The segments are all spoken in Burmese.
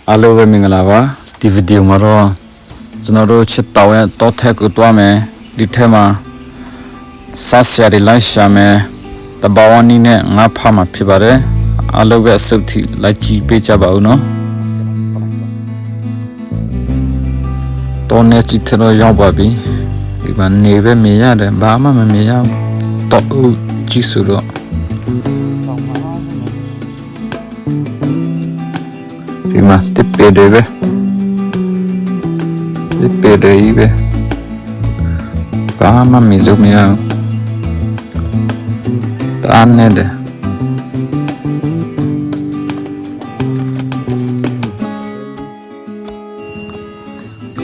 အားလုံးပဲမင်္ဂလာပါဒီဗီဒီယိုမှာတော့ကျွန်တော်တို့ချစ်တော်ရဲ့တောထက်ကိုတွားမယ်ဒီထဲမှာစားစရာတွေလိုက်ရှာမယ်တဘာဝနီးနဲ့ငါးဖားမှာဖြစ်ပါတယ်အားလုံးပဲအစုပ်ထိလိုက်ကြည့်ပေးကြပါဦးနော်တောနဲ့ကြည့်ထတော့ရောက်ပါပြီဒီမှာနေပဲမြင်ရတယ်ဘာမှမမြင်ရတော့ကြည့်ဆိုတော့ဒီမှာတစ်ပေတွေပဲတစ်ပေတွေပဲဘာမှမလုပ်မရတန်းနေတယ်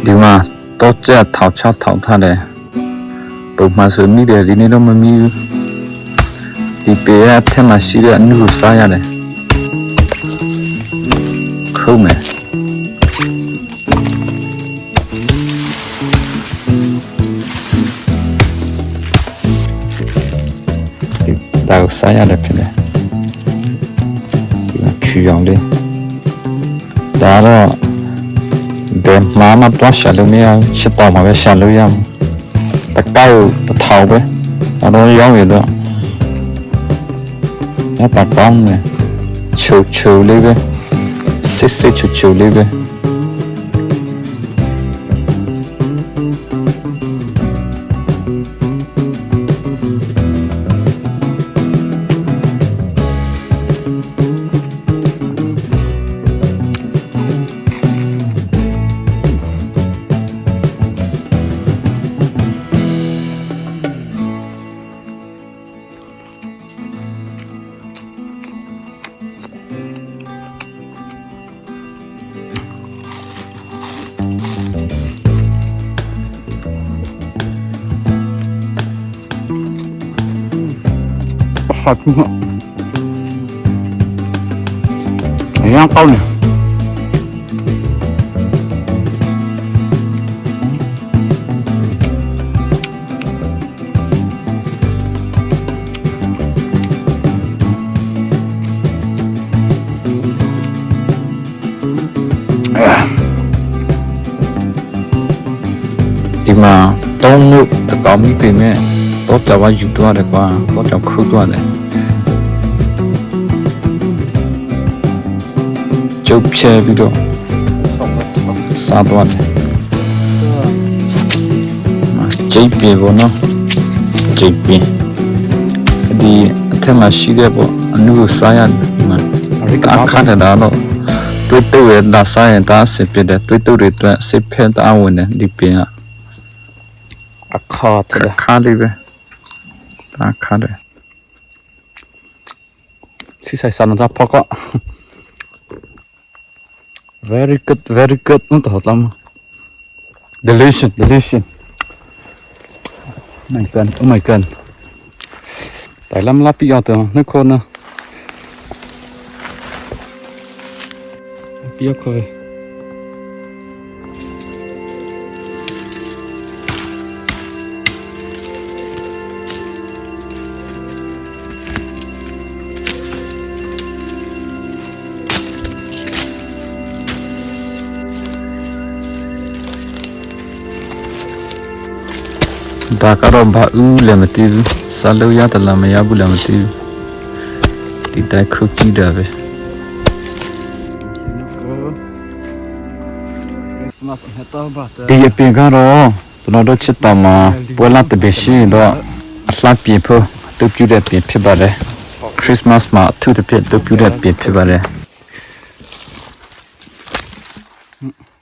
ဒီမှာတော့ကြထောက်ချထောက်ထားတယ်ပုံမှန်ဆိုမိတယ်ဒီနေ့တော့မမီဘူးဒီပေရထဲမှာရှိတဲ့အနုကိုစားရတယ်ခုံးမယ်ဒါကိုစားရတယ်ဖြစ်တယ်ဖြူအောင်လေးဒါတော့ဘယ်မှမတော့ရှာလို့မရရှစ်တော့မှာပဲရှာလို့ရမှာတကောက်တစ်ထောင်ပဲအဲ့တော့ရောင်းရတော့အဲ့ဒါကောင်းတယ်ချိုလေးပဲစစ်ချိုလေးပဲ好听，一样高呢。哎呀，ဒီမှာတုံးလို့တကောင်းမိပေမဲ့တော့ကြွားယူသွားတယ်ကွာတော့ကြောက်ခုသွားတယ်ကျုပ်ဖြဲပြီးတော့စားသွားတယ်ကျိတ်ပြေပေါ့နော်ကျိတ်ပြေဒီအထက်မှာရှိတဲ့ပေါ့အနုကိုစားရတယ်ဒီမှာအခါတည်းတော့တွေးတူရတာစားရင်ဒါစစ်ပြတဲ့တွေးတူတွေအတွက်စစ်ဖက်တာဝင်တယ်ဒီပင်ကအခါလေးပဲဒါခါတယ်စီဆိုင်စမ်းတာပေါ့က very good နော်တော့ delicious oh my god แต่ลำลับปีเอาตัวนึกคนนะปีเอาเคยဒါကတော့ဘာဦးလည်းမသိဘူးစားလို့ရတယ်လားမရဘူးလည်းမသိဘူးဒီတိုင်းခုတ်ကြည့်တာပဲဒီအပင်ကတော့ကျွန်တော်တို့ချစ်တော်မှာပွဲလာတဲ့ရှိတော့အလှပြင်ဖို့တူပြတဲ့ပြင်ဖြစ်ပါတယ်ခရစ်စမတ်မှာသူ့တပြည့်တူပြတဲ့ပြင်ဖြစ်ပါတယ်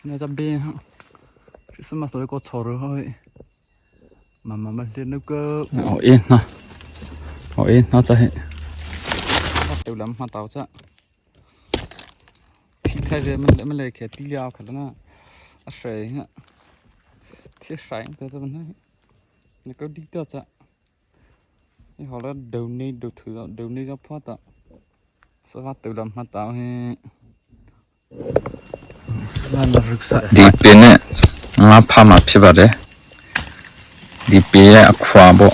เนี่ยจะเบี้ยคริสต์มาสเลยก็ชอบเลยมาเล่นนึกก็เอาเองน่าจะให้เดี๋ยวล้ำมาเตาจ้ะแค่เรื่องมันเลยแค่ตียาวขนาดนั้นอะไรเงี้ยที่ใส่แต่ตัวมันนี่ก็ดีตัวจ้ะนี่เขาแล้วเดี๋ยวนี้ดูถือเดี๋ยวนี้จะพอต่อสวัสดีล้ำมาเตาให้ดีเป็นเนี่ยงาพามาพิบัติเลยဒီပေရအခွာပေါ့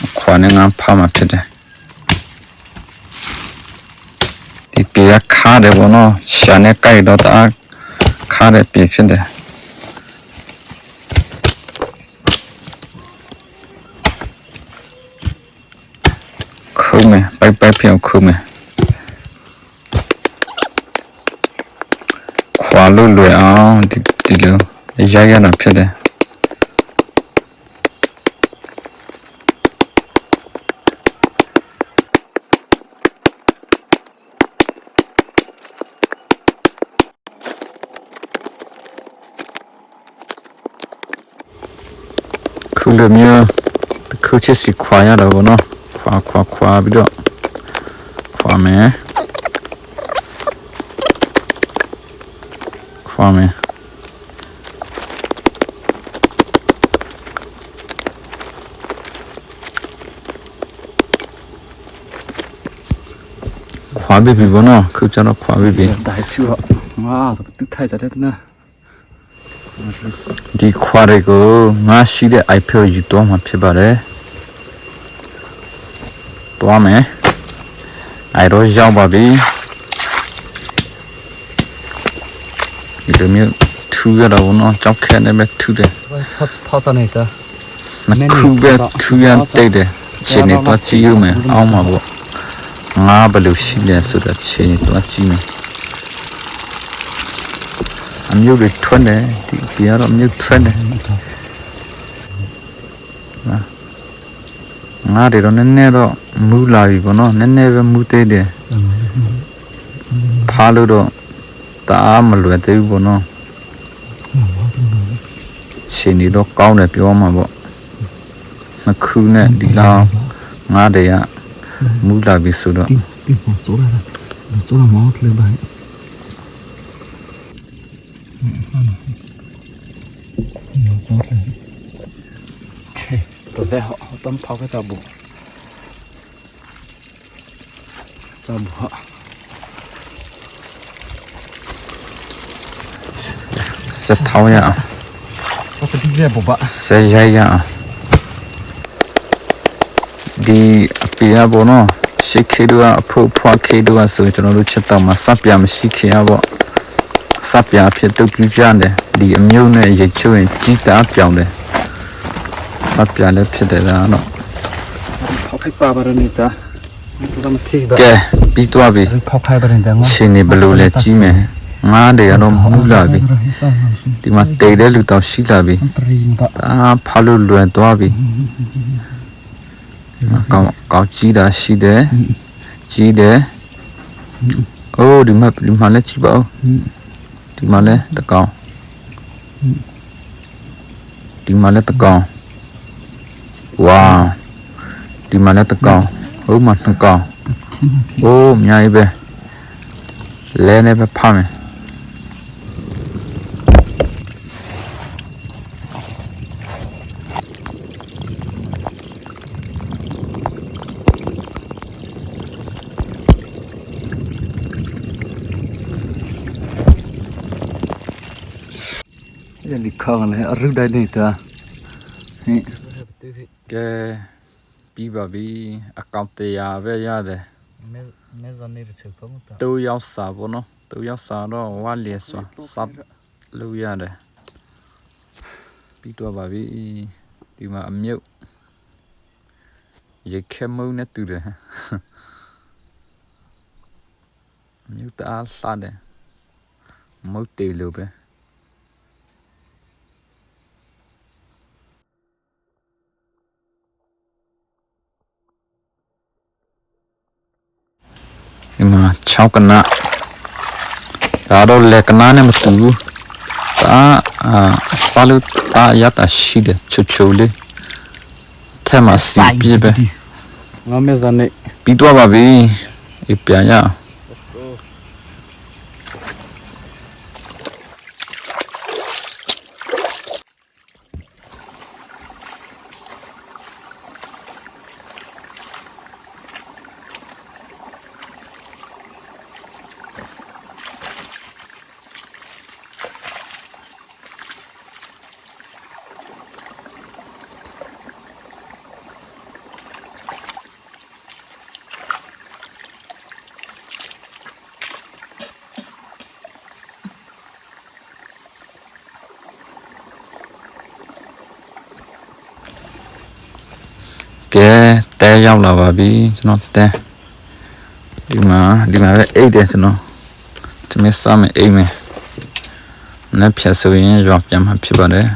အခွာနဲ့ငါဖားမှာဖြစ်တယ်ဒီပေရခါတယ်ပေါ့နော်ရှာနဲ့ကြိုက်တော့တအား ခါတဲ့ပြင်ဖြစ်တယ်ခုံးမယ်ပိုက်ပြောင်းခုံးမယ်ခွာလို့လွယ်အောင်ဒီလိုရိုက်ရတာဖြစ်တယ်ခုလိုမျိုးခုချစ်စီခွာရတာဘောနော်ခွာပြီးတော့ခွာမယ်ခွာပြီးဘောနော်ခုကျတော့ခွာပြီး大去了啊都太在这呢ဒီခွာတွေကိုငါရှိတဲ့ iPad ယူတော့မှာဖြစ်ပါတယ်တွားမယ်အဲ့တော့ရောက်ပါပြီဒီလိုမျိုးထူရတော့နော်ကြောက်ခဲနေပဲထူတယ်泡到那个ခုပဲထူရတိတ်တယ်ခြေနေတော့ကြည့်ရမယ်အောင်းမှာပေါ့ငါဘယ်လိုရှိလဲဆိုတော့ခြေနေတော့ကြည့်မယ်အမျိုးတွေထွန်းတယ်ဒီပြရတော့အမျိုးထွန်းတယ်ငါတွေတော့နည်းနည်းတော့မူးလာပြီပေါ့နော်နည်းနည်းပဲမူးသေးတယ်ဖားလို့တော့တအားမလွယ်သေးဘူးပေါ့နော်ရှင်နေတော့ကောင်းတယ်ပြောမှာပေါ့နှစ်ခုနဲ့ဒီလောက်ငါတွေကမူးလာပြီဆိုတော့地方走了毛了吧都在好等跑个脚步ဆက်ထောင်းရအောင်我不理解不吧ဆက်ရိုက်ရအောင်ဒီအပြာဘောနော်ရှိခေတို့အဖို့ဖွားခေတို့ဆိုကျွန်တော်တို့ချက်တော့မှာစပ်ပြမရှိခေရပေါ့စပ်ပြဖြစ်တုတ်ပြပြတယ်ဒီအမျိုးနဲ့ရိတ်ချိုးရင်ကြီးတာပြောင်းတယ်စပ်ပြလည်းဖြစ်တယ်လားနော်跑开爸爸的那个不怎么听吧ကဲပြီးသွားပြီ跑开吧人家ရှင်နေဘလို့လဲကြီးမယ်ငါတွေကတော့မူးလာပြီဒီမှာတိတ်တဲ့လူတော့ရှိလာပြီဖားလို့လွယ်သွားပြီကောင်းကြီးတာရှိတယ်ကြီးတယ်အိုးဒီမှာလည်းကြည့်ပါဦးဒီမှာလည်းတကောင်ဒီမှာလည်းတကောင်ဝါဒီမှာလည်းတကောင်ဟုတ်မှာနှစ်ကောင်အိုးအများကြီးပဲလဲနေပဲဖမ်းမယ်ဒီခေါင်းလည်းအရုတိုင်းနေတာဟင်ကဲပြီးပါပြီအကောင့်တရားပဲရတယ်မဲဇာနေချက်ကောင်းတာတူရောက်စာပေါ့နော်တူရောက်စာတော့ဝါလျက်စွာစပ်လို့ရတယ်ပြီးတော့ပါပြီဒီမှာအမြုပ်ရိတ်ခဲမုံနဲ့တူတယ်အမြုပ်တအားလှတယ်မုတ်တေလို့ပဲဒီမှာ6ကနဒါတော့လက်ကနာနဲ့မတူဘူးဒါဆာလူတာရတာရှိတယ်ချိုလေးထဲမှာစီပြပဲငါမဲဇာနေပြီးတော့ပါပြီပြန်ရ တဲရောက်လာပါပြီကျွန်တော်တဲဒီမှာပဲအိတ်တယ်ကျွန်တော်ဒီမဲ့စမ်းအိတ်မယ်နဲ့ဖြတ်ဆိုရင်ရွာပြန်မှာဖြစ်ပါတယ်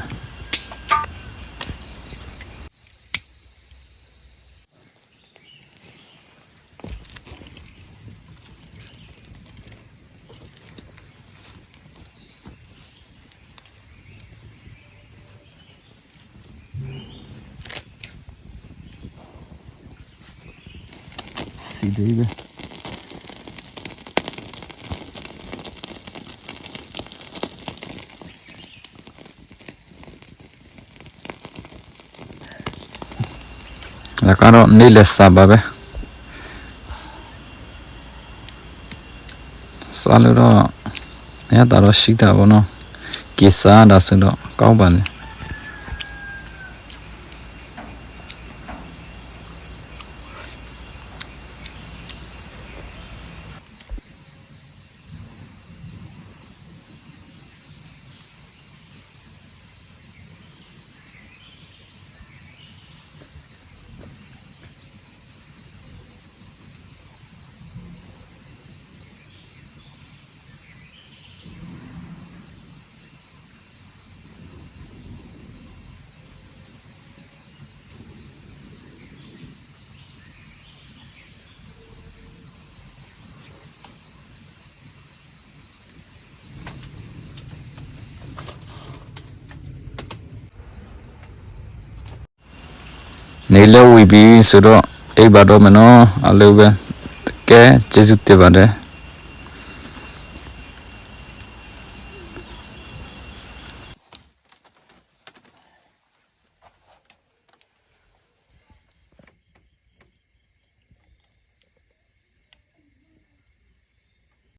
စီဒီပဲแล้วก็นี่เลสาบะပဲစားလို့တော့ရတာတော့ရှိတာပေါ့နော်ကိစားတာဆိုတော့ကောင်းပါလေနေလဲဝီပြီးဆိုတော့အိပ်ပါတော့မနော်အလိုပဲတကယ်ကျေးဇူးတင်ပါတယ်